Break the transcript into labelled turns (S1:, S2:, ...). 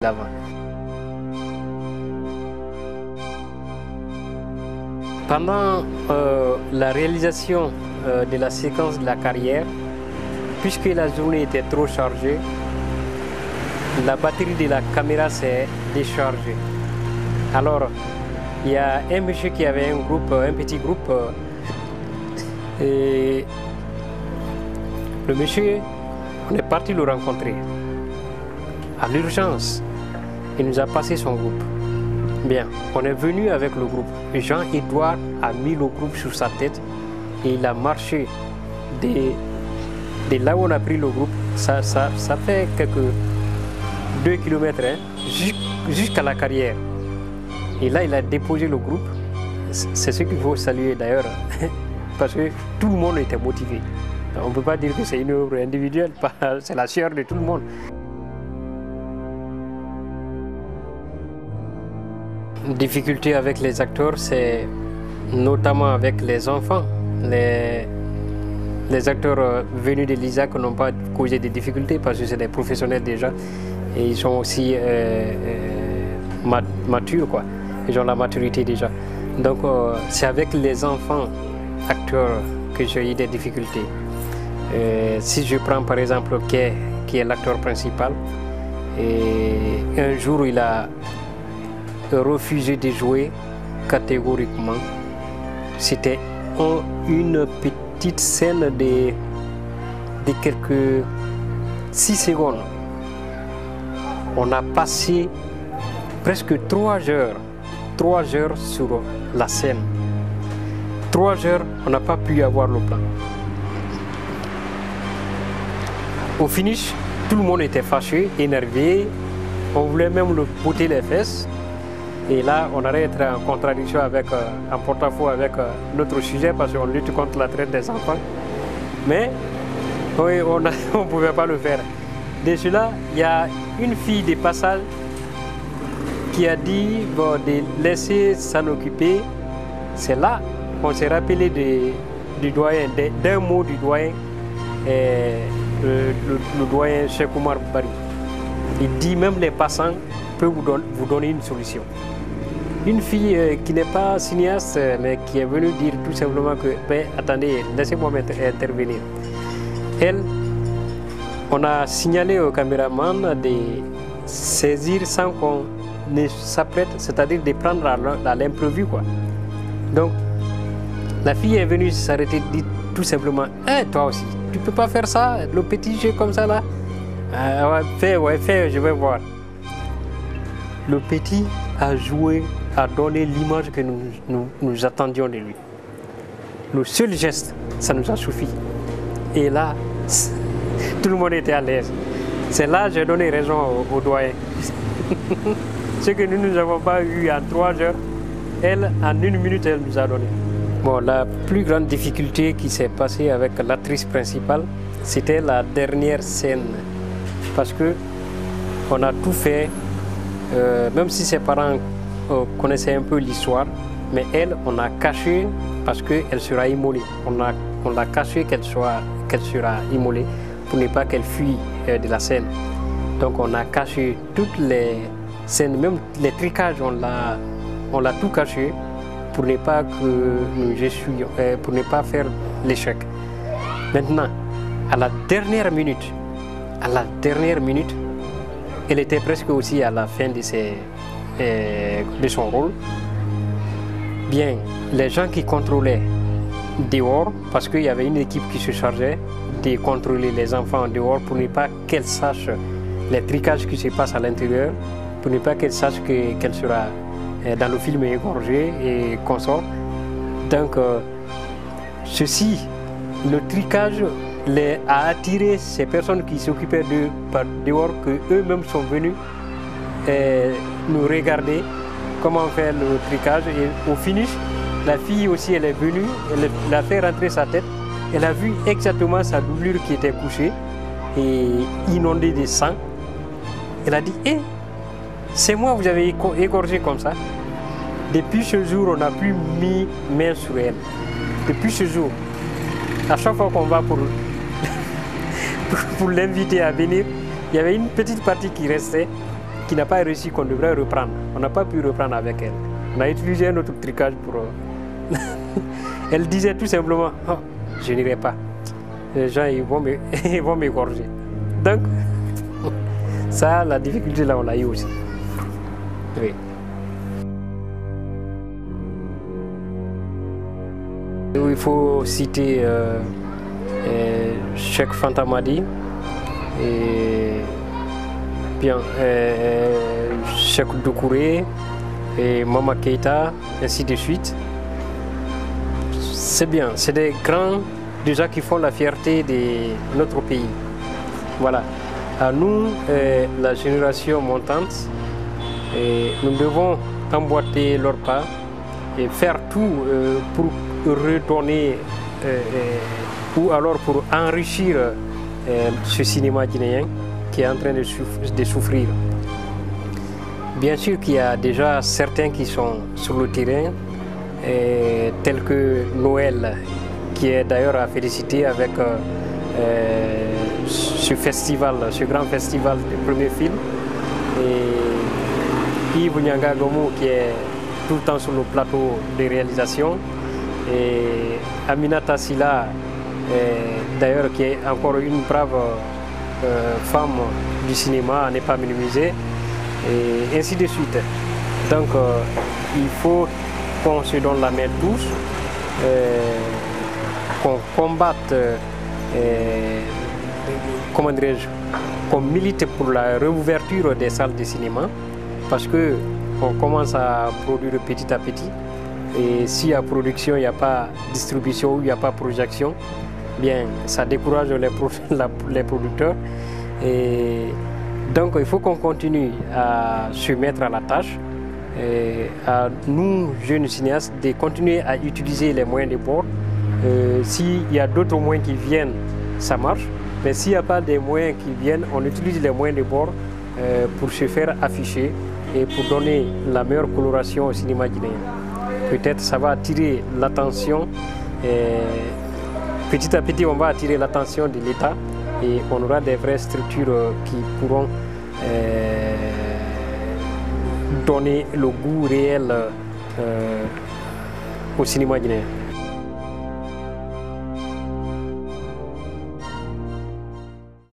S1: l'avant. Pendant la réalisation de la séquence de la carrière, puisque la journée était trop chargée, la batterie de la caméra s'est déchargée. Alors, il y a un monsieur qui avait un petit groupe, et le monsieur, on est parti le rencontrer. À l'urgence, il nous a passé son groupe. Bien, on est venu avec le groupe. Jean-Édouard a mis le groupe sur sa tête et il a marché de là où on a pris le groupe. Ça fait quelques 2 km jusqu'à la carrière. Et là, il a déposé le groupe. C'est ce qu'il faut saluer d'ailleurs, parce que tout le monde était motivé. On ne peut pas dire que c'est une œuvre individuelle, c'est la sueur de tout le monde. Difficulté avec les acteurs, c'est notamment avec les enfants. Les acteurs venus de l'ISAC n'ont pas causé de difficultés parce que c'est des professionnels déjà et ils sont aussi matures, quoi. Ils ont la maturité déjà. Donc c'est avec les enfants acteurs que j'ai eu des difficultés. Si je prends par exemple Kay, qui est l'acteur principal, et un jour il a refusé de jouer catégoriquement. C'était une petite scène de quelques 6 secondes. On a passé presque 3 heures sur la scène. 3 heures, on n'a pas pu avoir le plan. Au finish, tout le monde était fâché, énervé. On voulait même le botter les fesses. Et là, on allait être en contradiction avec, en porte-à-faux avec notre sujet parce qu'on lutte contre la traite des enfants. Mais oui, on ne pouvait pas le faire. De cela, il y a une fille de passage qui a dit de laisser s'en occuper. C'est là qu'on s'est rappelé du doyen, d'un mot du doyen, le doyen Cheikh Oumar Bari. Il dit même les passants peuvent vous donner une solution. Une fille qui n'est pas cinéaste, mais qui est venue dire tout simplement que, ben, attendez, laissez-moi intervenir. Elle, on a signalé au caméraman de saisir sans qu'on ne s'apprête, c'est-à-dire de prendre à l'imprévu, quoi. Donc, la fille est venue s'arrêter, dit tout simplement, hey, toi aussi, tu peux pas faire ça, le petit jeu comme ça là. Fais, je vais voir. Le petit a joué, a donné l'image que nous attendions de lui. Le seul geste, ça nous a suffi. Et là, tout le monde était à l'aise. C'est là que j'ai donné raison au doyen. Ce que nous n'avons pas eu en 3 heures, elle, en 1 minute, elle nous a donné. Bon, la plus grande difficulté qui s'est passée avec l'actrice principale, c'était la dernière scène. Parce que on a tout fait, même si ses parents connaissaient un peu l'histoire, mais elle, on a caché parce qu'elle sera immolée. On l'a caché qu'elle sera immolée pour ne pas qu'elle fuit de la scène. Donc on a caché toutes les scènes, même les tricages, on l'a tout caché pour ne pas que nous échouions, pour ne pas faire l'échec. Maintenant, à la dernière minute, elle était presque aussi à la fin de son rôle. Bien, les gens qui contrôlaient dehors, parce qu'il y avait une équipe qui se chargeait de contrôler les enfants dehors pour ne pas qu'elle sache les tricages qui se passent à l'intérieur, pour ne pas qu'elle sache qu'elle sera dans le film égorgée et consort. Donc, ceci, le tricage a attiré ces personnes qui s'occupaient d'eux par dehors, qu'eux-mêmes sont venus nous regarder comment faire le tricage. Et au finish, la fille aussi, elle est venue, elle a fait rentrer sa tête, elle a vu exactement sa doublure qui était couchée et inondée de sang. Elle a dit, eh, c'est moi, vous avez égorgé comme ça. Depuis ce jour, on n'a plus mis main sur elle. Depuis ce jour, à chaque fois qu'on va pour l'inviter à venir, il y avait une petite partie qui restait qui n'a pas réussi, qu'on devrait reprendre. On n'a pas pu reprendre avec elle. On a utilisé un autre trucage pour... Elle disait tout simplement, oh, je n'irai pas. Les gens ils vont m'égorger. Donc, ça, la difficulté là, on l'a eu aussi. Oui. Il faut citer Cheikh Fanta Madi, et bien Cheikh Doucouré et Mama Keïta, ainsi de suite. C'est bien, c'est des grands déjà qui font la fierté de notre pays. Voilà. À nous, la génération montante, nous devons emboîter leur pas et faire tout pour redonner ou alors pour enrichir ce cinéma guinéen qui est en train de souffrir. Bien sûr qu'il y a déjà certains qui sont sur le terrain, tels que Noël, qui est d'ailleurs à féliciter avec ce festival, ce grand festival du premier film, et Yves Nyanga Gomu qui est tout le temps sur le plateau de réalisation, et Aminata Silla, d'ailleurs qui est encore une brave femme du cinéma à ne pas minimiser, et ainsi de suite. Donc il faut qu'on se donne la main tous, qu'on combatte, comment dirais-je, qu'on milite pour la réouverture des salles de cinéma, parce qu'on commence à produire petit à petit. Et s'il y a production, il n'y a pas distribution ou il n'y a pas projection, bien ça décourage les producteurs. Et donc il faut qu'on continue à se mettre à la tâche, et à nous, jeunes cinéastes, de continuer à utiliser les moyens de bord. S'il y a d'autres moyens qui viennent, ça marche. Mais s'il n'y a pas des moyens qui viennent, on utilise les moyens de bord pour se faire afficher et pour donner la meilleure coloration au cinéma guinéen. Peut-être ça va attirer l'attention. Petit à petit, on va attirer l'attention de l'État et on aura des vraies structures qui pourront donner le goût réel au cinéma guinéen.